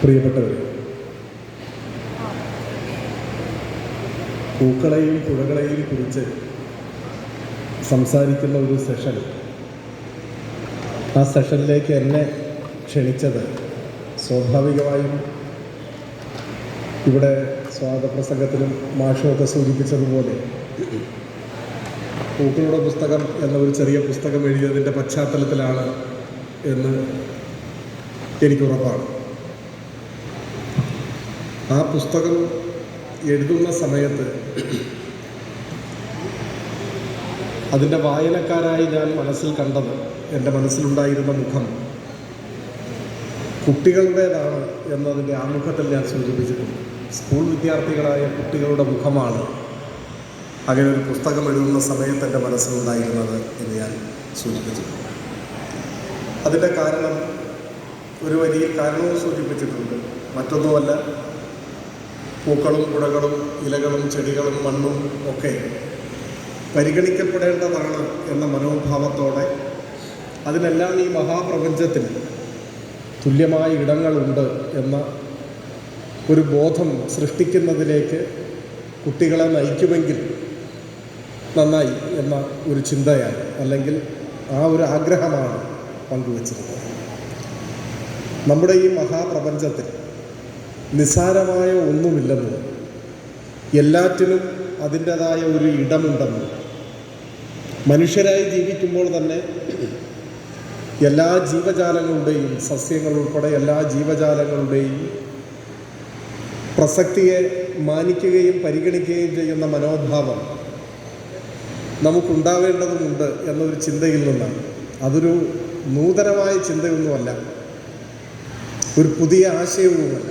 പ്രിയപ്പെട്ടവരെ, പൂക്കളെയും പുഴകളെയും കുറിച്ച് സംസാരിക്കുന്ന ഒരു സെഷൻ, ആ സെഷനിലേക്ക് എന്നെ ക്ഷണിച്ചത് സ്വാഭാവികമായും ഇവിടെ സ്വാഗതപ്രസംഗത്തിലും മാഷുമൊക്കെ സൂചിപ്പിച്ചതുപോലെ പൂക്കളുടെ പുസ്തകം എന്ന ഒരു ചെറിയ പുസ്തകം എഴുതിയതിൻ്റെ പശ്ചാത്തലത്തിലാണ് എന്ന് എനിക്കുറപ്പാണ്. ആ പുസ്തകം എഴുതുന്ന സമയത്ത് അതിൻ്റെ വായനക്കാരായി ഞാൻ മനസ്സിൽ കണ്ടത്, എൻ്റെ മനസ്സിലുണ്ടായിരുന്ന മുഖം കുട്ടികളുടേതാണ് എന്നതിൻ്റെ ആമുഖത്തിൽ ഞാൻ സൂചിപ്പിച്ചിട്ടുണ്ട്. സ്കൂൾ വിദ്യാർത്ഥികളായ കുട്ടികളുടെ മുഖമാണ് അങ്ങനെ ഒരു പുസ്തകം എഴുതുന്ന സമയത്ത് എൻ്റെ മനസ്സിലുണ്ടായിരുന്നത് എന്ന് ഞാൻ സൂചിപ്പിച്ചിട്ടുണ്ട്. അതിൻ്റെ കാരണം ഒരു വലിയ കാരണവും സൂചിപ്പിച്ചിട്ടുണ്ട്. മറ്റൊന്നുമല്ല, പൂക്കളും പുഴകളും ഇലകളും ചെടികളും മണ്ണും ഒക്കെ പരിഗണിക്കപ്പെടേണ്ടതാണ് എന്ന മനോഭാവത്തോടെ അതിനെല്ലാം ഈ മഹാപ്രപഞ്ചത്തിൽ തുല്യമായ ഇടങ്ങളുണ്ട് എന്ന ഒരു ബോധം സൃഷ്ടിക്കുന്നതിലേക്ക് കുട്ടികളെ നയിക്കുമെങ്കിൽ നന്നായി എന്ന ഒരു ചിന്തയാണ്, അല്ലെങ്കിൽ ആ ഒരു ആഗ്രഹമാണ് പങ്കുവച്ചിരുന്നത്. നമ്മുടെ ഈ മഹാപ്രപഞ്ചത്തിൽ നിസ്സാരമായ ഒന്നുമില്ലെന്നും എല്ലാറ്റിനും അതിൻ്റെതായ ഒരു ഇടമുണ്ടെന്നും മനുഷ്യരായി ജീവിക്കുമ്പോൾ തന്നെ എല്ലാ ജീവജാലങ്ങളുടെയും, സസ്യങ്ങൾ ഉൾപ്പെടെ എല്ലാ ജീവജാലങ്ങളുടെയും പ്രസക്തിയെ മാനിക്കുകയും പരിഗണിക്കുകയും ചെയ്യുന്ന മനോഭാവം നമുക്കുണ്ടാവേണ്ടതുമുണ്ട് എന്നൊരു ചിന്തയിൽ നിന്നാണ്. അതൊരു നൂതനമായ ചിന്തയൊന്നുമല്ല, ഒരു പുതിയ ആശയവുമല്ല.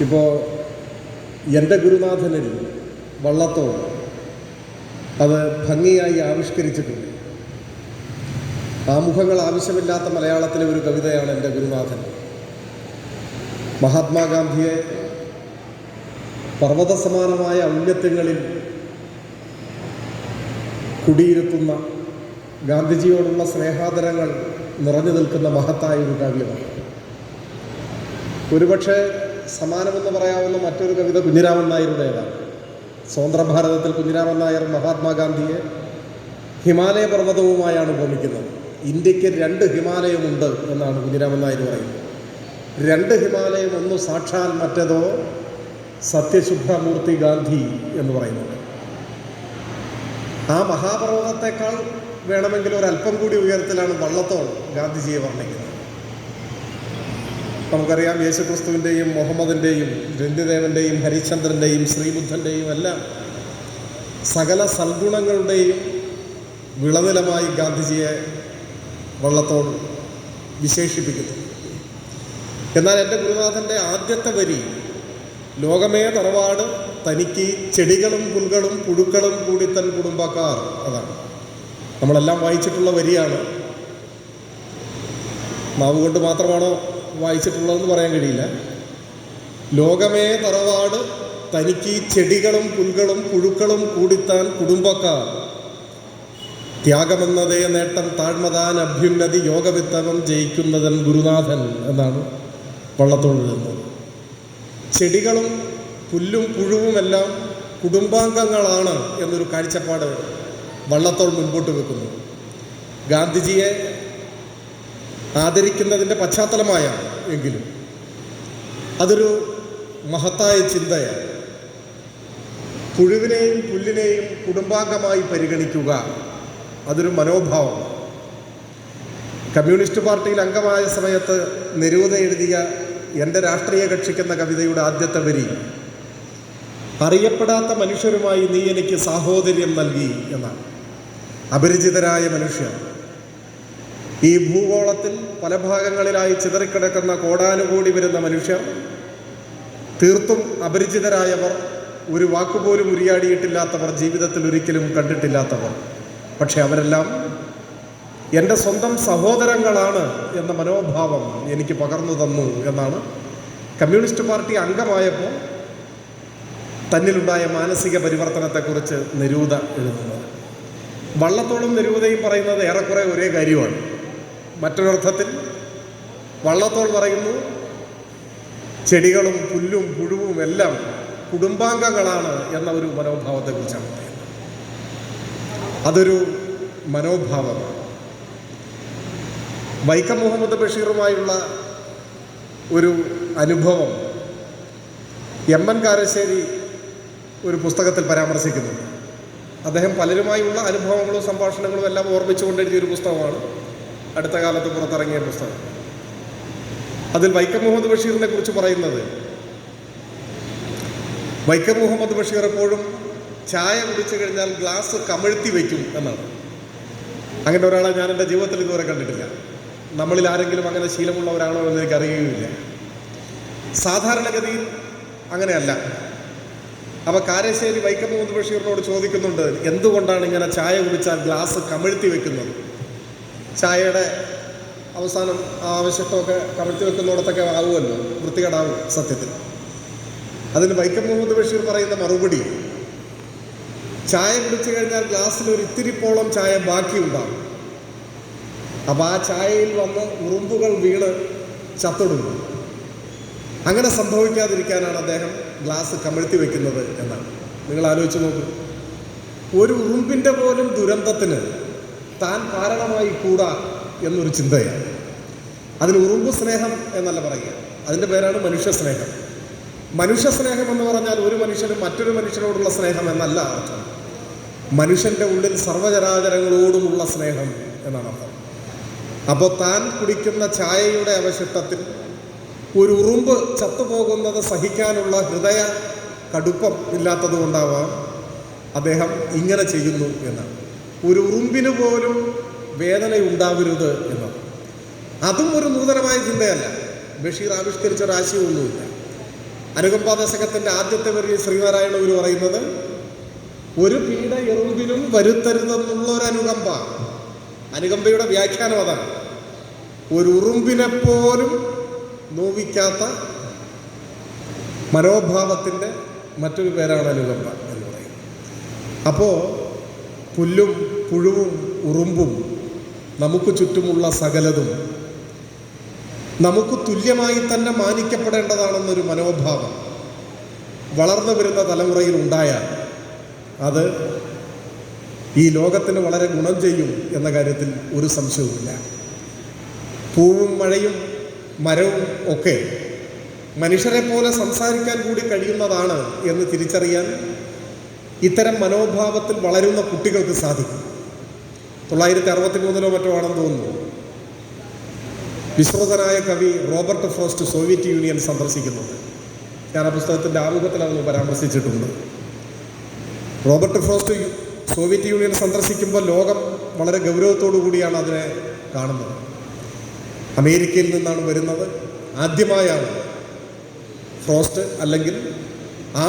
ഇപ്പോൾ എൻ്റെ ഗുരുനാഥനിൽ വള്ളത്തോൾ അത് ഭംഗിയായി ആവിഷ്കരിച്ചിട്ടുണ്ട്. ആമുഖങ്ങൾ ആവശ്യമില്ലാത്ത മലയാളത്തിലെ ഒരു കവിതയാണ് എൻ്റെ ഗുരുനാഥൻ. മഹാത്മാഗാന്ധിയെ പർവ്വതസമാനമായ ഔന്നത്യങ്ങളിൽ കുടിയിരുത്തുന്ന, ഗാന്ധിജിയോടുള്ള സ്നേഹാദരങ്ങൾ നിറഞ്ഞു നിൽക്കുന്ന മഹത്തായ ഒരു കാവ്യമാണ്. ഒരുപക്ഷെ സമാനമെന്ന് പറയാവുന്ന മറ്റൊരു കവിത കുഞ്ഞിരാമൻ നായരുടേതാണ്. സ്വതന്ത്രഭാരതത്തിൽ കുഞ്ഞിരാമൻ നായർ മഹാത്മാഗാന്ധിയെ ഹിമാലയ പർവ്വതവുമായാണ് ഉപമിക്കുന്നത്. ഇന്ത്യക്ക് 2 ഹിമാലയമുണ്ട് എന്നാണ് കുഞ്ഞിരാമൻ നായർ പറയുന്നത്. 2 ഹിമാലയം, ഒന്ന് സാക്ഷാൽ, മറ്റേതോ സത്യശുദ്ധമൂർത്തി ഗാന്ധി എന്ന് പറയുന്നുണ്ട്. ആ മഹാപർവ്വതത്തെക്കാൾ വേണമെങ്കിൽ ഒരല്പം കൂടി ഉയരത്തിലാണ് വള്ളത്തോൾ ഗാന്ധിജിയെ വർണ്ണിക്കുന്നത്. നമുക്കറിയാം, യേശുക്രിസ്തുവിൻ്റെയും മുഹമ്മദിൻ്റെയും രന്തിദേവൻ്റെയും ഹരിശ്ചന്ദ്രൻ്റെയും ശ്രീബുദ്ധൻ്റെയും എല്ലാം സകല സൽഗുണങ്ങളുടെയും വിളനിലമായി ഗാന്ധിജിയെ വള്ളത്തോൾ വിശേഷിപ്പിക്കുന്നു. എന്നാൽ എൻ്റെ ഗുരുനാഥൻ്റെ ആദ്യത്തെ വരി ലോകമേ തറവാട് തനിക്ക് ചെടികളും പുൽകളും പുഴുക്കളും കൂടി തൻ കുടുംബക്കാർ, അതാണ്. നമ്മളെല്ലാം വായിച്ചിട്ടുള്ള വരിയാണ്. നാവ് കൊണ്ട് മാത്രമാണോ വായിച്ചിട്ടുള്ളതെന്ന് പറയാൻ കഴിയില്ല. ലോകമേ തറവാട് തനിക്ക് ചെടികളും പുൽകളും പുഴുക്കളും കൂടിത്താൻ കുടുംബക്കാർ, ത്യാഗമെന്നതേ നേട്ടം താഴ്മതാൻ അഭ്യുന്നതി യോഗവിത്തവം ജയിക്കുന്നതൻ ഗുരുനാഥൻ എന്നാണ് വള്ളത്തോൾ എഴുതുന്നത്. ചെടികളും പുല്ലും പുഴുവുമെല്ലാം കുടുംബാംഗങ്ങളാണ് എന്നൊരു കാഴ്ചപ്പാട് വള്ളത്തോൾ മുൻപോട്ട് വെക്കുന്നു. ഗാന്ധിജിയെ ആദരിക്കുന്നതിൻ്റെ പശ്ചാത്തലമായാണ് എങ്കിലും അതൊരു മഹത്തായ ചിന്തയാണ്. പുഴുവിനെയും പുല്ലിനെയും കുടുംബാംഗമായി പരിഗണിക്കുക, അതൊരു മനോഭാവമാണ്. കമ്മ്യൂണിസ്റ്റ് പാർട്ടിയിൽ അംഗമായ സമയത്ത് നെരൂദ എഴുതിയ എൻ്റെ രാഷ്ട്രീയ കക്ഷിക്കെന്ന കവിതയുടെ ആദ്യത്തെ വരി, അറിയപ്പെടാത്ത മനുഷ്യരുമായി നീ എനിക്ക് സാഹോദര്യം നൽകി എന്നാണ്. അപരിചിതരായ മനുഷ്യർ, ഈ ഭൂഗോളത്തിൽ പല ഭാഗങ്ങളിലായി ചിതറിക്കിടക്കുന്ന കോടാനുകോടി വരുന്ന മനുഷ്യർ, തീർത്തും അപരിചിതരായവർ, ഒരു വാക്കുപോലും ഉരിയാടിയിട്ടില്ലാത്തവർ, ജീവിതത്തിൽ ഒരിക്കലും കണ്ടിട്ടില്ലാത്തവർ, പക്ഷെ അവരെല്ലാം എൻ്റെ സ്വന്തം സഹോദരങ്ങളാണ് എന്ന മനോഭാവം എനിക്ക് പകർന്നു തന്നു എന്നാണ് കമ്മ്യൂണിസ്റ്റ് പാർട്ടി അംഗമായപ്പോൾ തന്നിലുണ്ടായ മാനസിക പരിവർത്തനത്തെക്കുറിച്ച് നെരൂദ എഴുതുന്നത്. വള്ളത്തോളും നെരൂദയും പറയുന്നത് ഏറെക്കുറെ ഒരേ കാര്യമാണ്. മറ്റൊരർത്ഥത്തിൽ വള്ളത്തോൾ പറയുന്നു, ചെടികളും പുല്ലും പുഴുവും എല്ലാം കുടുംബാംഗങ്ങളാണ് എന്ന ഒരു മനോഭാവത്തെക്കുറിച്ചാണ് പറയുന്നത്. അതൊരു മനോഭാവമാണ്. വൈക്കം മുഹമ്മദ് ബഷീറുമായുള്ള ഒരു അനുഭവം എം.എൻ. കാരശ്ശേരി ഒരു പുസ്തകത്തിൽ പരാമർശിക്കുന്നുണ്ട്. അദ്ദേഹം പലരുമായുള്ള അനുഭവങ്ങളും സംഭാഷണങ്ങളും എല്ലാം ഓർമ്മിച്ചുകൊണ്ടെഴുതിയൊരു പുസ്തകമാണ് അടുത്ത കാലത്ത് പുറത്തിറങ്ങിയ പുസ്തകം. അതിൽ വൈക്കം മുഹമ്മദ് ബഷീറിനെ കുറിച്ച് പറയുന്നത്, വൈക്കം മുഹമ്മദ് ബഷീർ എപ്പോഴും ചായ കുടിച്ചു കഴിഞ്ഞാൽ ഗ്ലാസ് കമിഴ്ത്തി വയ്ക്കും എന്നാണ്. അങ്ങനെ ഒരാളെ ഞാൻ എൻ്റെ ജീവിതത്തിൽ ഇതുവരെ കണ്ടിട്ടില്ല. നമ്മളിൽ ആരെങ്കിലും അങ്ങനെ ശീലമുള്ളവരാണോ എന്ന് എനിക്കറിയുകയില്ല. സാധാരണഗതിയിൽ അങ്ങനെയല്ല. അപ്പോൾ കാരശ്ശേരി വൈക്കം മുഹമ്മദ് ബഷീറിനോട് ചോദിക്കുന്നുണ്ട്, എന്തുകൊണ്ടാണ് ഇങ്ങനെ ചായ കുടിച്ചാൽ ഗ്ലാസ് കമിഴ്ത്തി വെക്കുന്നത്? ചായയുടെ അവസാനം ആവശ്യത്വമൊക്കെ കമിഴ്ത്തി വെക്കുന്നിടത്തൊക്കെ ആവുമല്ലോ, വൃത്തികേടാവും സത്യത്തിൽ. അതിന് വൈക്കം മുഹമ്മദ് ബഷീർ പറയുന്ന മറുപടി, ചായ കുടിച്ചു കഴിഞ്ഞാൽ ഗ്ലാസ്സിൽ ഒരു ഇത്തിരിപ്പോളം ചായ ബാക്കിയുണ്ടാകും. അപ്പോൾ ആ ചായയിൽ വന്ന് ഉറുമ്പുകൾ വീണ് ചത്തൊടുങ്ങും. അങ്ങനെ സംഭവിക്കാതിരിക്കാനാണ് അദ്ദേഹം ഗ്ലാസ് കമിഴ്ത്തി വെക്കുന്നത് എന്നാണ്. നിങ്ങൾ ആലോചിച്ച് നോക്കൂ, ഒരു ഉറുമ്പിൻ്റെ പോലും ദുരന്തത്തിന് താൻ കാരണമായി കൂടാ എന്നൊരു ചിന്തയാണ്. അതിന് ഉറുമ്പ് സ്നേഹം എന്നല്ല പറയുക, അതിൻ്റെ പേരാണ് മനുഷ്യ സ്നേഹം. മനുഷ്യ സ്നേഹം എന്ന് പറഞ്ഞാൽ ഒരു മനുഷ്യന് മറ്റൊരു മനുഷ്യനോടുള്ള സ്നേഹം എന്നല്ല അർത്ഥം. മനുഷ്യൻ്റെ ഉള്ളിൽ സർവ്വചരാചരങ്ങളോടുമുള്ള സ്നേഹം എന്നാണ് അർത്ഥം. അപ്പോൾ താൻ കുടിക്കുന്ന ചായയുടെ അവശിഷ്ടത്തിൽ ഒരു ഉറുമ്പ് ചത്തുപോകുന്നത് സഹിക്കാനുള്ള ഹൃദയ കടുപ്പം ഇല്ലാത്തത് കൊണ്ടാവാം അദ്ദേഹം ഇങ്ങനെ ചെയ്യുന്നു എന്നാണ്. ഒരു ഉറുമ്പിന് പോലും വേദനയുണ്ടാവരുത് എന്നാണ്. അതും ഒരു നൂതനമായ ചിന്തയല്ല. ബഷീർ ആവിഷ്കരിച്ച ഒരാശയമൊന്നുമില്ല. അനുകമ്പാദശകത്തിൻ്റെ ആദ്യത്തെ വരിയിൽ ശ്രീനാരായണ ഗുരു പറയുന്നത്, ഒരു പീഡ എറുമ്പിനും വരുത്തരുതെന്നുള്ള ഒരു അനുകമ്പ. അനുകമ്പയുടെ വ്യാഖ്യാനം അതാണ്. ഒരു ഉറുമ്പിനെപ്പോലും നോവിക്കാത്ത മനോഭാവത്തിൻ്റെ മറ്റൊരു പേരാണ് അനുകമ്പ എന്ന് പറയുന്നത്. അപ്പോൾ പുല്ലും പുഴുവും ഉറുമ്പും നമുക്ക് ചുറ്റുമുള്ള സകലതും നമുക്ക് തുല്യമായി തന്നെ മാനിക്കപ്പെടേണ്ടതാണെന്നൊരു മനോഭാവം വളർന്നു വരുന്ന തലമുറയിൽ ഉണ്ടായാൽ അത് ഈ ലോകത്തിന് വളരെ ഗുണം ചെയ്യും എന്ന കാര്യത്തിൽ ഒരു സംശയവുമില്ല. പൂവും മഴയും മരവും ഒക്കെ മനുഷ്യരെ പോലെ സംസാരിക്കാൻ കൂടി കഴിയുന്നതാണ് എന്ന് തിരിച്ചറിയാൻ ഇത്തരം മനോഭാവത്തിൽ വളരുന്ന കുട്ടികൾക്ക് സാധിക്കും. 1963 മറ്റോ ആണെന്ന് തോന്നുന്നു, വിശ്രുതനായ കവി റോബർട്ട് ഫ്രോസ്റ്റ് സോവിയറ്റ് യൂണിയൻ സന്ദർശിക്കുന്നുണ്ട്. ഞാൻ ആ പുസ്തകത്തിൻ്റെ ആമുഖത്തിൽ അതൊന്ന് പരാമർശിച്ചിട്ടുണ്ട്. റോബർട്ട് ഫ്രോസ്റ്റ് സോവിയറ്റ് യൂണിയൻ സന്ദർശിക്കുമ്പോൾ ലോകം വളരെ ഗൗരവത്തോടു കൂടിയാണ് അതിനെ കാണുന്നത്. അമേരിക്കയിൽ നിന്നാണ് വരുന്നത്. ആദ്യമായാണ് ഫ്രോസ്റ്റ് അല്ലെങ്കിൽ ആ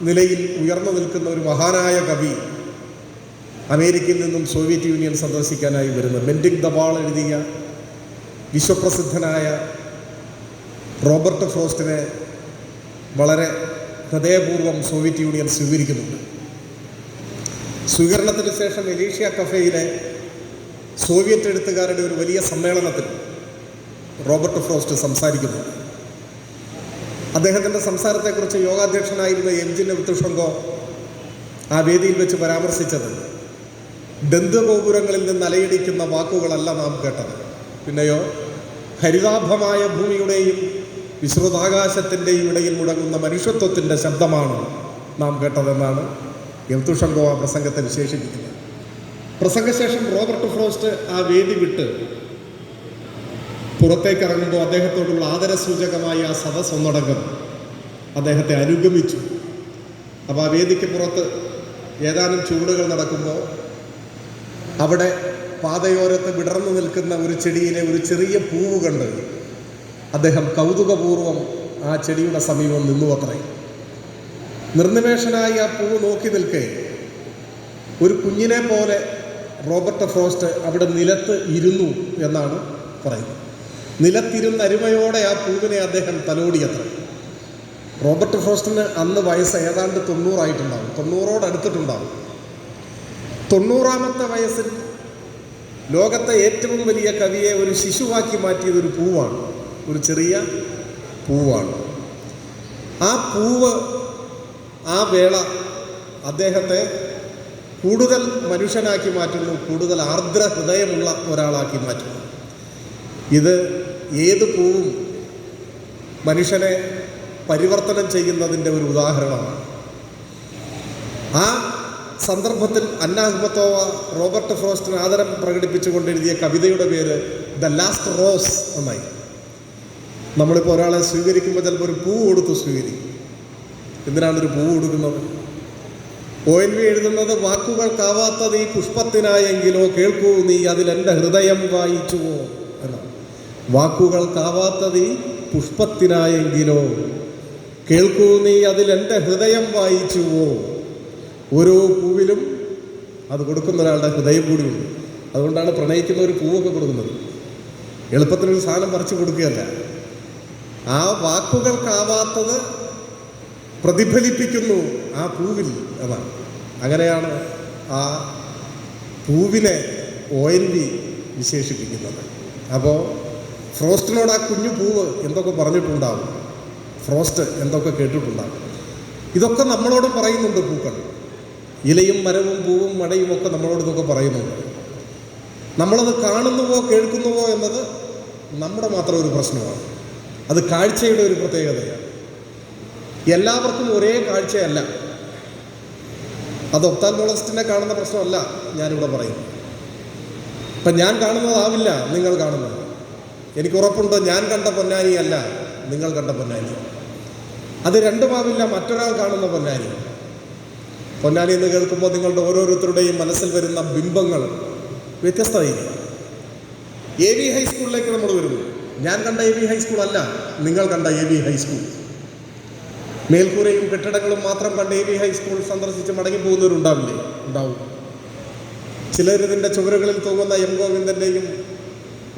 നിലയിൽ ഉയർന്നു നിൽക്കുന്ന ഒരു മഹാനായ കവി അമേരിക്കയിൽ നിന്നും സോവിയറ്റ് യൂണിയൻ സന്ദർശിക്കാനായി വരുന്നത്. ബെൻഡിങ് ദ വാൾ എഴുതിയ വിശ്വപ്രസിദ്ധനായ റോബർട്ട് ഫ്രോസ്റ്റിനെ വളരെ ഹൃദയപൂർവ്വം സോവിയറ്റ് യൂണിയൻ സ്വീകരിക്കുന്നുണ്ട്. സ്വീകരണത്തിന് ശേഷം എലീഷ്യ കഫേയിലെ സോവിയറ്റ് എഴുത്തുകാരുടെ ഒരു വലിയ സമ്മേളനത്തിൽ റോബർട്ട് ഫ്രോസ്റ്റ് സംസാരിക്കുന്നു. അദ്ദേഹത്തിൻ്റെ സംസാരത്തെക്കുറിച്ച് യോഗാധ്യക്ഷനായിരുന്ന എംജിൻ എവ്തുഷെങ്കോ ആ വേദിയിൽ വെച്ച് പരാമർശിച്ചത്, ദന്തഗോപുരങ്ങളിൽ നിന്ന് അലയടിക്കുന്ന വാക്കുകളല്ല നാം കേട്ടത്, പിന്നെയോ ഹരിതാഭമായ ഭൂമിയുടെയും വിശ്രുതാകാശത്തിൻ്റെയും ഇടയിൽ മുടങ്ങുന്ന മനുഷ്യത്വത്തിൻ്റെ ശബ്ദമാണ് നാം കേട്ടതെന്നാണ് എവ്തുഷെങ്കോ ആ പ്രസംഗത്തെ വിശേഷിപ്പിക്കുന്നത്. പ്രസംഗശേഷം റോബർട്ട് ഫ്രോസ്റ്റ് ആ വേദി വിട്ട് പുറത്തേക്ക് ഇറങ്ങുമ്പോൾ അദ്ദേഹത്തോടുള്ള ആദരസൂചകമായി ആ സദസ് ഒന്നടങ്കം അദ്ദേഹത്തെ അനുഗമിച്ചു. അപ്പോൾ ആ വേദിക്ക് പുറത്ത് ഏതാനും ചുവടുകൾ നടക്കുമ്പോൾ അവിടെ പാതയോരത്ത് വിടർന്നു നിൽക്കുന്ന ഒരു ചെടിയിലെ ഒരു ചെറിയ പൂവ് കണ്ട് അദ്ദേഹം കൗതുകപൂർവം ആ ചെടിയുടെ സമീപം നിന്നുവത്രേ. നിർനിമേഷനായി ആ പൂവ് നോക്കി നിൽക്കെ ഒരു കുഞ്ഞിനെ പോലെ റോബർട്ട് ഫ്രോസ്റ്റ് അവിടെ നിലത്ത് ഇരുന്നു എന്നാണ് പറയുന്നത്. നിലത്തിരുന്ന് അരുമയോടെ ആ പൂവിനെ അദ്ദേഹം തലോടിയത്ര. റോബർട്ട് ഫ്രോസ്റ്റിന് അന്ന് വയസ്സ് ഏതാണ്ട് 90 ആയിട്ടുണ്ടാവും, 90ഓടടുത്തിട്ടുണ്ടാവും. 90ാമത്തെ വയസ്സിൽ ലോകത്തെ ഏറ്റവും വലിയ കവിയെ ഒരു ശിശുവാക്കി മാറ്റിയത് ഒരു പൂവാണ്, ഒരു ചെറിയ പൂവാണ്. ആ പൂവ്, ആ വേള അദ്ദേഹത്തെ കൂടുതൽ മനുഷ്യനാക്കി മാറ്റുന്നു, കൂടുതൽ ആർദ്ര ഹൃദയമുള്ള ഒരാളാക്കി മാറ്റുന്നു. ഇത് ഏത് പൂവും മനുഷ്യനെ പരിവർത്തനം ചെയ്യുന്നതിൻ്റെ ഒരു ഉദാഹരണമാണ്. ആ സന്ദർഭത്തിൽ അന്ന അഹ്മത്തോവ റോബർട്ട് ഫ്രോസ്റ്റിന് ആദരം പ്രകടിപ്പിച്ചുകൊണ്ടെഴുതിയ കവിതയുടെ പേര് ദ ലാസ്റ്റ് റോസ് എന്നായി. നമ്മളിപ്പോൾ ഒരാളെ സ്വീകരിക്കുമ്പോൾ ചിലപ്പോൾ ഒരു പൂ കൊടുത്ത് സ്വീകരിക്കും. എന്തിനാണൊരു പൂ കൊടുക്കുന്നത്? ONV എഴുതുന്നത്, വാക്കുകൾക്കാവാത്തത് ഈ പുഷ്പത്തിനായെങ്കിലോ കേൾക്കൂ നീ അതിലെൻ്റെ ഹൃദയം വായിച്ചുവോ എന്നാണ്. വാക്കുകൾക്കാവാത്തത് ഈ പുഷ്പത്തിനായെങ്കിലോ കേൾക്കൂ നീ അതിലെൻ്റെ ഹൃദയം വായിച്ചുവോ. ഓരോ പൂവിലും അത് കൊടുക്കുന്ന ഒരാളുടെ ഹൃദയം കൂടിയുണ്ട്. അതുകൊണ്ടാണ് പ്രണയിക്കുന്ന ഒരു പൂവൊക്കെ കൊടുക്കുന്നത്. എളുപ്പത്തിനൊരു സാധനം പറിച്ചു കൊടുക്കുകയല്ല, ആ വാക്കുകൾക്കാവാത്തത് പ്രതിഫലിപ്പിക്കുന്നു ആ പൂവിൽ എന്നാണ്. അങ്ങനെയാണ് ആ പൂവിനെ ONV വിശേഷിപ്പിക്കുന്നത്. അപ്പോൾ ഫ്രോസ്റ്റിനോട് ആ കുഞ്ഞു പൂവ് എന്തൊക്കെ പറഞ്ഞിട്ടുണ്ടാവും, ഫ്രോസ്റ്റ് എന്തൊക്കെ കേട്ടിട്ടുണ്ടാവും. ഇതൊക്കെ നമ്മളോടും പറയുന്നുണ്ട് പൂക്കൾ. ഇലയും മരവും പൂവും മഴയും ഒക്കെ നമ്മളോട് ഇതൊക്കെ പറയുന്നുണ്ട്. നമ്മളത് കാണുന്നുവോ കേൾക്കുന്നുവോ എന്നത് നമ്മുടെ മാത്രം ഒരു പ്രശ്നമാണ്. അത് കാഴ്ചയുടെ ഒരു പ്രത്യേകതയാണ്. എല്ലാവർക്കും ഒരേ കാഴ്ചയല്ല. അത് ഒപ്താൽമോളജിസ്റ്റിനെ കാണുന്ന പ്രശ്നമല്ല ഞാനിവിടെ പറയുന്നു. ഇപ്പം ഞാൻ കാണുന്നതാവില്ല നിങ്ങൾ കാണുന്നത്. എനിക്ക് ഉറപ്പുണ്ട്, ഞാൻ കണ്ട പൊന്നാനി അല്ല നിങ്ങൾ കണ്ട പൊന്നാനി. അത് രണ്ടുമാവില്ല മറ്റൊരാൾ കാണുന്ന പൊന്നാനി. പൊന്നാനി എന്ന് കേൾക്കുമ്പോൾ നിങ്ങളുടെ ഓരോരുത്തരുടെയും മനസ്സിൽ വരുന്ന ബിംബങ്ങൾ വ്യത്യസ്തമായിരിക്കും. AV ഹൈസ്കൂളിലേക്ക് നമ്മൾ വരുന്നു. ഞാൻ കണ്ട AV ഹൈസ്കൂൾ അല്ല നിങ്ങൾ കണ്ട AV ഹൈസ്കൂൾ. മേൽക്കൂരയും കെട്ടിടങ്ങളും മാത്രം കണ്ട് AV ഹൈസ്കൂൾ സന്ദർശിച്ച് മടങ്ങി പോകുന്നവരുണ്ടാവില്ലേ? ഉണ്ടാവും. ചിലരിതിൻ്റെ ചുവരുകളിൽ തൂങ്ങുന്ന M. ഗോവിന്ദൻ്റെയും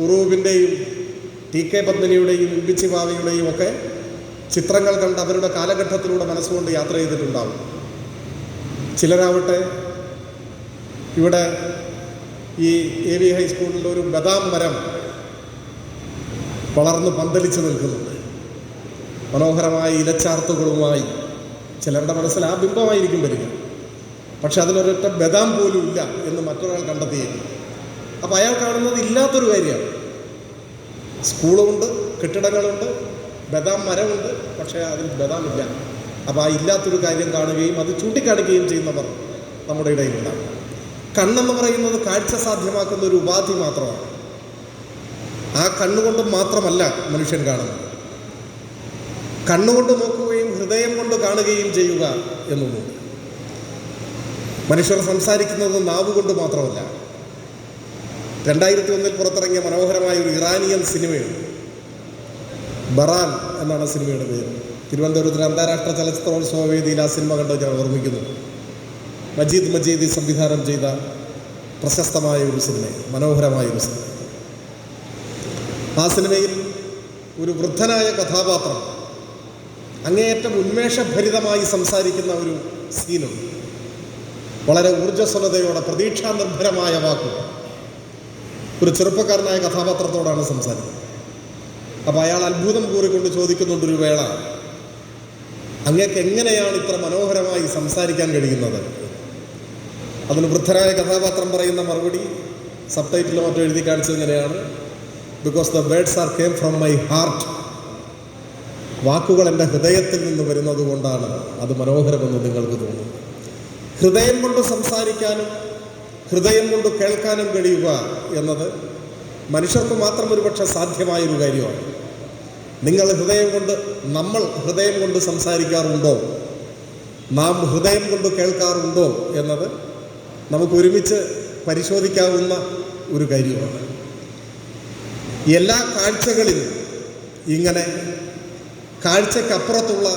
ഉറൂബിൻ്റെയും TK പത്മിനിയുടെയും ഇമ്പിച്ചി ഭാവിയുടെയും ഒക്കെ ചിത്രങ്ങൾ കണ്ട് അവരുടെ കാലഘട്ടത്തിലൂടെ മനസ്സുകൊണ്ട് യാത്ര ചെയ്തിട്ടുണ്ടാവും. ചിലരാവട്ടെ ഇവിടെ ഈ AV ഹൈസ്കൂളിൽ ഒരു ബദാം മരം വളർന്ന് പന്തലിച്ച് നിൽക്കുന്നുണ്ട്, മനോഹരമായ ഇലച്ചാർത്തുകളുമായി. ചിലരുടെ മനസ്സിൽ ആ ബിംബമായിരിക്കും വരിക, പക്ഷെ അതിലൊരൊറ്റ ബദാം പോലും ഇല്ല എന്ന് മറ്റൊരാൾ കണ്ടെത്തിയേക്കും. അപ്പം അയാൾ കാണുന്നത് ഇല്ലാത്തൊരു കാര്യമാണ്. സ്കൂളുമുണ്ട്, കെട്ടിടങ്ങളുണ്ട്, ബദാം മരമുണ്ട്, പക്ഷേ അതിൽ ബദാം ഇല്ല. അപ്പോൾ ആ ഇല്ലാത്തൊരു കാര്യം കാണുകയും അത് ചൂണ്ടിക്കാണിക്കുകയും ചെയ്യുന്നവർ നമ്മുടെ ഇടയിലുണ്ടാകും. കണ്ണെന്ന് പറയുന്നത് കാഴ്ച സാധ്യമാക്കുന്ന ഒരു ഉപാധി മാത്രമാണ്. ആ കണ്ണുകൊണ്ട് മാത്രമല്ല മനുഷ്യൻ കാണുന്നത്. കണ്ണുകൊണ്ട് നോക്കുകയും ഹൃദയം കൊണ്ട് കാണുകയും ചെയ്യുക എന്നുള്ളത്. മനുഷ്യർ സംസാരിക്കുന്നത് നാവുകൊണ്ട് മാത്രമല്ല. 2001 പുറത്തിറങ്ങിയ മനോഹരമായ ഒരു ഇറാനിയൻ സിനിമയുണ്ട്, ബറാൻ എന്നാണ് സിനിമയുടെ പേര്. തിരുവനന്തപുരത്തിന് അന്താരാഷ്ട്ര ചലച്ചിത്രോത്സവ വേദിയിൽ ആ സിനിമ കണ്ട് ഞാൻ ഓർമ്മിക്കുന്നു. മജീദ് സംവിധാനം ചെയ്ത പ്രശസ്തമായ ഒരു സിനിമ, മനോഹരമായൊരു സിനിമ. ആ സിനിമയിൽ ഒരു വൃദ്ധനായ കഥാപാത്രം അങ്ങേയറ്റം ഉന്മേഷഭരിതമായി സംസാരിക്കുന്ന ഒരു സീനുണ്ട്. വളരെ ഊർജ്ജസ്വലതയോടെ പ്രതീക്ഷാനിർഭരമായ വാക്കുകൾ ഒരു ചെറുപ്പക്കാരനായ കഥാപാത്രത്തോടാണ് സംസാരിക്കുന്നത്. അപ്പോൾ അയാൾ അത്ഭുതം കൂറിക്കൊണ്ട് ചോദിക്കുന്നുണ്ടൊരു വേള, അങ്ങേക്ക് എങ്ങനെയാണ് ഇത്ര മനോഹരമായി സംസാരിക്കാൻ കഴിയുന്നത്? അതിന് വൃദ്ധരായ കഥാപാത്രം പറയുന്ന മറുപടി സബ് ടൈറ്റിലോ മറ്റോ എഴുതി കാണിച്ചത് ഇങ്ങനെയാണ്: because the words are came from my heart. വാക്കുകൾ എൻ്റെ ഹൃദയത്തിൽ നിന്ന് വരുന്നത് കൊണ്ടാണ് അത് മനോഹരമെന്ന് നിങ്ങൾക്ക് തോന്നുന്നു. ഹൃദയം കൊണ്ട് സംസാരിക്കാനും ഹൃദയം കൊണ്ട് കേൾക്കാനും കഴിയുക എന്നത് മനുഷ്യർക്ക് മാത്രം ഒരുപക്ഷെ സാധ്യമായൊരു കാര്യമാണ്. നമ്മൾ ഹൃദയം കൊണ്ട് സംസാരിക്കാറുണ്ടോ, നാം ഹൃദയം കൊണ്ട് കേൾക്കാറുണ്ടോ എന്നത് നമുക്ക് ഒരുമിച്ച് പരിശോധിക്കാവുന്ന ഒരു കാര്യമാണ്. എല്ലാ കാഴ്ചകളിലും ഇങ്ങനെ കാഴ്ചക്കപ്പുറത്തുള്ള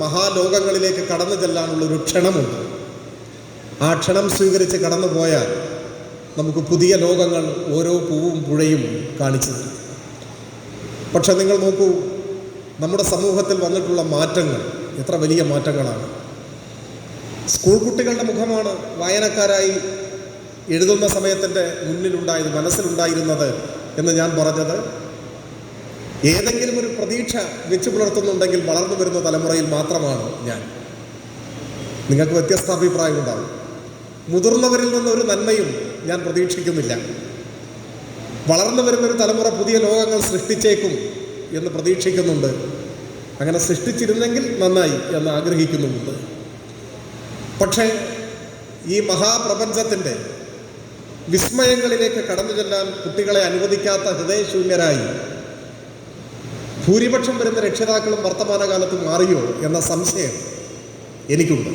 മഹാലോകങ്ങളിലേക്ക് കടന്നു ചെല്ലാനുള്ളൊരു ക്ഷണമുണ്ട്. ആ ക്ഷണം സ്വീകരിച്ച് കടന്നു പോയാൽ നമുക്ക് പുതിയ ലോകങ്ങൾ ഓരോ പൂവും പുഴയും കാണിച്ചു തരും. പക്ഷെ നിങ്ങൾ നോക്കൂ, നമ്മുടെ സമൂഹത്തിൽ വന്നിട്ടുള്ള മാറ്റങ്ങൾ എത്ര വലിയ മാറ്റങ്ങളാണ്. സ്കൂൾ കുട്ടികളുടെ മുഖമാണ് വായനക്കാരായി എഴുതുന്ന സമയത്തിൻ്റെ മുന്നിലുണ്ടായത്, മനസ്സിലുണ്ടായിരുന്നത് എന്ന് ഞാൻ പറഞ്ഞത്, ഏതെങ്കിലും ഒരു പ്രതീക്ഷ വെച്ച് പുലർത്തുന്നുണ്ടെങ്കിൽ വളർന്നു വരുന്ന തലമുറയിൽ മാത്രമാണ് ഞാൻ. നിങ്ങൾക്ക് വ്യത്യസ്ത അഭിപ്രായം ഉണ്ടാകും. മുതിർന്നവരിൽ നിന്നൊരു നന്മയും ഞാൻ പ്രതീക്ഷിക്കുന്നില്ല. വളർന്നു വരുന്നൊരു തലമുറ പുതിയ ലോകങ്ങൾ സൃഷ്ടിച്ചേക്കും എന്ന് പ്രതീക്ഷിക്കുന്നുണ്ട്. അങ്ങനെ സൃഷ്ടിച്ചിരുന്നെങ്കിൽ നന്നായി എന്ന് ആഗ്രഹിക്കുന്നുമുണ്ട്. പക്ഷേ ഈ മഹാപ്രപഞ്ചത്തിൻ്റെ വിസ്മയങ്ങളിലേക്ക് കടന്നു ചെല്ലാൻ കുട്ടികളെ അനുവദിക്കാത്ത ഹൃദയശൂന്യരായി ഭൂരിപക്ഷം വരുന്ന രക്ഷിതാക്കളും വർത്തമാനകാലത്ത് മാറിയോ എന്ന സംശയം എനിക്കുണ്ട്.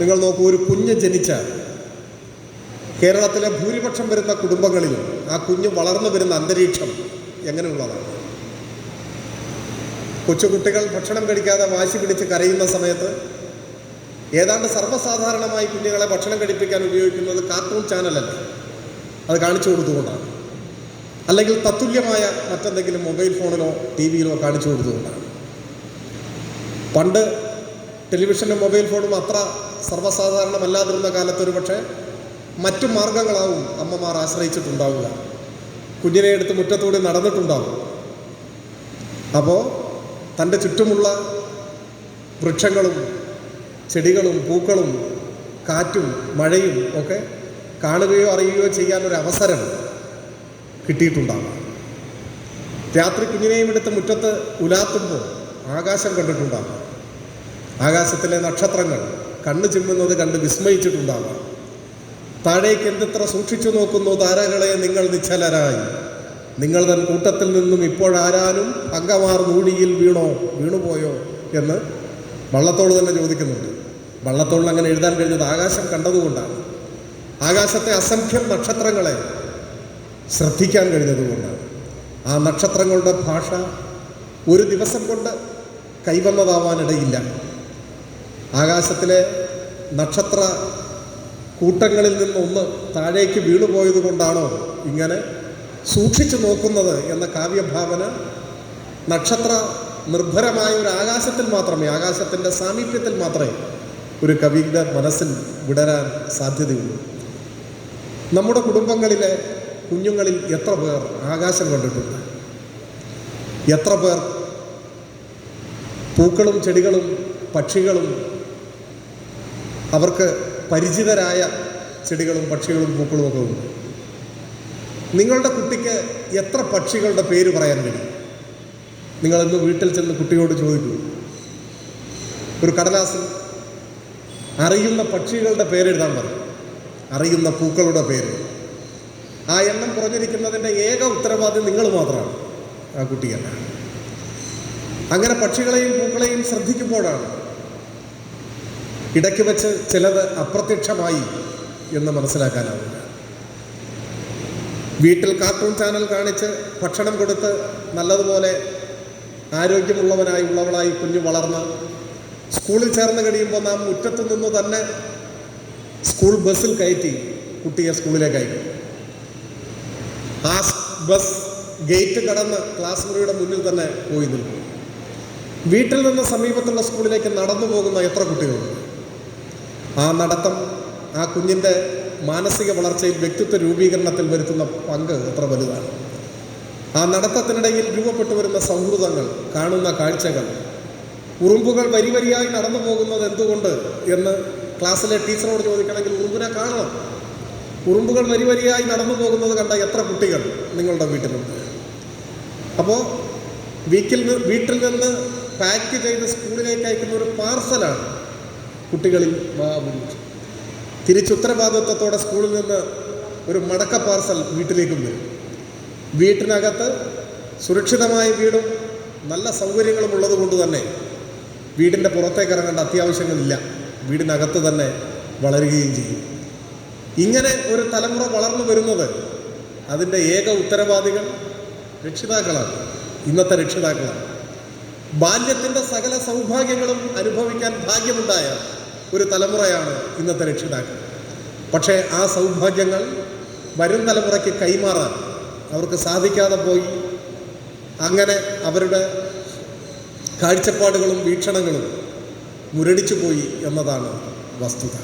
നിങ്ങൾ നോക്കൂ, ഒരു കുഞ്ഞ് ജനിച്ച കേരളത്തിലെ ഭൂരിപക്ഷം വരുന്ന കുടുംബങ്ങളിലും ആ കുഞ്ഞ് വളർന്നു വരുന്ന അന്തരീക്ഷം എങ്ങനെയുള്ളതാണ്? കൊച്ചുകുട്ടികൾ ഭക്ഷണം കഴിക്കാതെ വാശി പിടിച്ച് കരയുന്ന സമയത്ത് ഏതാണ്ട് സർവ്വസാധാരണമായി കുഞ്ഞുങ്ങളെ ഭക്ഷണം കഴിപ്പിക്കാൻ ഉപയോഗിക്കുന്നത് കാർട്ടൂൺ ചാനലല്ല, അത് കാണിച്ചു കൊടുത്തുകൊണ്ടാണ്. അല്ലെങ്കിൽ തത്തുല്യമായ മറ്റെന്തെങ്കിലും മൊബൈൽ ഫോണിലോ ടി വിയിലോ കാണിച്ചു കൊടുത്തുകൊണ്ടാണ്. പണ്ട് ടെലിവിഷനും മൊബൈൽ ഫോണും അത്ര സർവ്വസാധാരണമല്ലാതിരുന്ന കാലത്തൊരു പക്ഷേ മറ്റു മാർഗങ്ങളാവും അമ്മമാർ ആശ്രയിച്ചിട്ടുണ്ടാവുക. കുഞ്ഞിനെ എടുത്ത് മുറ്റത്തൂടെ നടന്നിട്ടുണ്ടാവും. അപ്പോൾ തൻ്റെ ചുറ്റുമുള്ള വൃക്ഷങ്ങളും ചെടികളും പൂക്കളും കാറ്റും മഴയും ഒക്കെ കാണുകയോ അറിയുകയോ ചെയ്യാനൊരു അവസരം കിട്ടിയിട്ടുണ്ടാവാം. രാത്രി കുഞ്ഞിനെയും എടുത്ത് മുറ്റത്ത് ഉലാത്തുമ്പോൾ ആകാശം കണ്ടിട്ടുണ്ടാവാം. ആകാശത്തിലെ നക്ഷത്രങ്ങൾ കണ്ണു ചിമ്മുന്നത് കണ്ട് വിസ്മയിച്ചിട്ടുണ്ടാവാം. താഴേക്ക് എന്തെത്ര സൂക്ഷിച്ചു നോക്കുന്നു താരകളെ നിങ്ങൾ നിശ്ചലരായി, നിങ്ങൾ തൻ കൂട്ടത്തിൽ നിന്നും ഇപ്പോഴാരാനും അങ്കമാർ നൂടിയിൽ വീണുപോയോ എന്ന് വള്ളത്തോൾ തന്നെ ചോദിക്കുന്നുണ്ട്. വള്ളത്തോളിന് അങ്ങനെ എഴുതാൻ കഴിഞ്ഞത് ആകാശം കണ്ടതുകൊണ്ടാണ്. ആകാശത്തെ അസംഖ്യം നക്ഷത്രങ്ങളെ ശ്രദ്ധിക്കാൻ കഴിഞ്ഞതുകൊണ്ടാണ്. ആ നക്ഷത്രങ്ങളുടെ ഭാഷ ഒരു ദിവസം കൊണ്ട് കൈവന്നതാവാനിടയില്ല. ആകാശത്തിലെ നക്ഷത്ര കൂട്ടങ്ങളിൽ നിന്നൊന്ന് താഴേക്ക് വീണുപോയത് കൊണ്ടാണോ ഇങ്ങനെ സൂക്ഷിച്ചു നോക്കുന്നത് എന്ന കാവ്യഭാവന നക്ഷത്ര നിർഭരമായ ഒരു ആകാശത്തിൽ മാത്രമേ, ആകാശത്തിൻ്റെ സാമീപ്യത്തിൽ മാത്രമേ ഒരു കവിയുടെ മനസ്സിൽ വിടരാൻ സാധ്യതയുള്ളൂ. നമ്മുടെ കുടുംബങ്ങളിലെ കുഞ്ഞുങ്ങളിൽ എത്ര പേർ ആകാശം കണ്ടിട്ടുണ്ട്? എത്ര പേർ പൂക്കളും ചെടികളും പക്ഷികളും അവർക്ക് പരിചിതരായ ചെടികളും പക്ഷികളും പൂക്കളും ഒക്കെ ഉണ്ട്? നിങ്ങളുടെ കുട്ടിക്ക് എത്ര പക്ഷികളുടെ പേര് പറയാൻ കഴിയും? നിങ്ങളിന്ന് വീട്ടിൽ ചെന്ന് കുട്ടിയോട് ചോദിക്കൂ. ഒരു കടലാസിൽ അറിയുന്ന പക്ഷികളുടെ പേരെഴുതാൻ പറയും, അറിയുന്ന പൂക്കളുടെ പേര്. ആ എണ്ണം കുറഞ്ഞിരിക്കുന്നതിൻ്റെ ഏക ഉത്തരവാദിത്വം നിങ്ങൾ മാത്രമാണ്, ആ കുട്ടിയല്ല. അങ്ങനെ പക്ഷികളെയും പൂക്കളെയും ശ്രദ്ധിക്കുമ്പോഴാണ് ഇടയ്ക്ക് വെച്ച് ചിലത് അപ്രത്യക്ഷമായി എന്ന് മനസ്സിലാക്കാനാവില്ല. വീട്ടിൽ കാർട്ടൂൺ ചാനൽ കാണിച്ച് ഭക്ഷണം കൊടുത്ത് നല്ലതുപോലെ ഉള്ളവളായി കുഞ്ഞു വളർന്ന് സ്കൂളിൽ ചേർന്ന് കഴിയുമ്പോൾ നാം മുറ്റത്തു നിന്ന് തന്നെ സ്കൂൾ ബസ്സിൽ കയറ്റി കുട്ടിയെ സ്കൂളിലേക്ക് അയക്കും. ആ ബസ് ഗേറ്റ് കടന്ന് ക്ലാസ് മുറിയുടെ മുന്നിൽ തന്നെ പോയി നിൽക്കും. വീട്ടിൽ നിന്ന് സമീപത്തുള്ള സ്കൂളിലേക്ക് നടന്നു പോകുന്ന എത്ര കുട്ടികളുണ്ട്? ആ നടത്തം ആ കുഞ്ഞിൻ്റെ മാനസിക വളർച്ചയിൽ, വ്യക്തിത്വ രൂപീകരണത്തിൽ വരുത്തുന്ന പങ്ക് എത്ര വലുതാണ്. ആ നടത്തത്തിനിടയിൽ രൂപപ്പെട്ടു വരുന്ന സൗഹൃദങ്ങൾ, കാണുന്ന കാഴ്ചകൾ. ഉറുമ്പുകൾ വരി വരിയായി നടന്നു പോകുന്നത് എന്തുകൊണ്ട് എന്ന് ക്ലാസ്സിലെ ടീച്ചറോട് ചോദിക്കണമെങ്കിൽ ഉറുമ്പിനെ കാണണം. ഉറുമ്പുകൾ വരി വരിയായി നടന്നു പോകുന്നത് കണ്ട എത്ര കുട്ടികൾ നിങ്ങളുടെ വീട്ടിലുണ്ട്? അപ്പോൾ വീട്ടിൽ നിന്ന് പാക്ക് ചെയ്ത് സ്കൂളിലേക്ക് അയക്കുന്ന ഒരു പാർസലാണ് കുട്ടികളിൽ തിരിച്ചുത്തരവാദിത്വത്തോടെ സ്കൂളിൽ നിന്ന് ഒരു മടക്ക പാർസൽ വീട്ടിലേക്കും വരും. വീട്ടിനകത്ത് സുരക്ഷിതമായ വീടും നല്ല സൗകര്യങ്ങളും ഉള്ളത് കൊണ്ട് തന്നെ വീടിൻ്റെ പുറത്തേക്ക് ഇറങ്ങേണ്ട അത്യാവശ്യങ്ങളില്ല, വീടിനകത്ത് തന്നെ വളരുകയും ചെയ്യും. ഇങ്ങനെ ഒരു തലമുറ വളർന്നു വരുന്നത് അതിൻ്റെ ഏക ഉത്തരവാദികൾ രക്ഷിതാക്കളാണ്, ഇന്നത്തെ രക്ഷിതാക്കളാണ്. ബാല്യത്തിൻ്റെ സകല സൗഭാഗ്യങ്ങളും അനുഭവിക്കാൻ ഭാഗ്യമുണ്ടായ ഒരു തലമുറയാണ് ഇന്നത്തെ രക്ഷിതാക്കൾ. പക്ഷേ ആ സൗഭാഗ്യങ്ങൾ വരും തലമുറയ്ക്ക് കൈമാറാൻ അവർക്ക് സാധിക്കാതെ പോയി. അങ്ങനെ അവരുടെ കാഴ്ചപ്പാടുകളും വീക്ഷണങ്ങളും മുരടിച്ചു പോയി എന്നതാണ് വസ്തുത.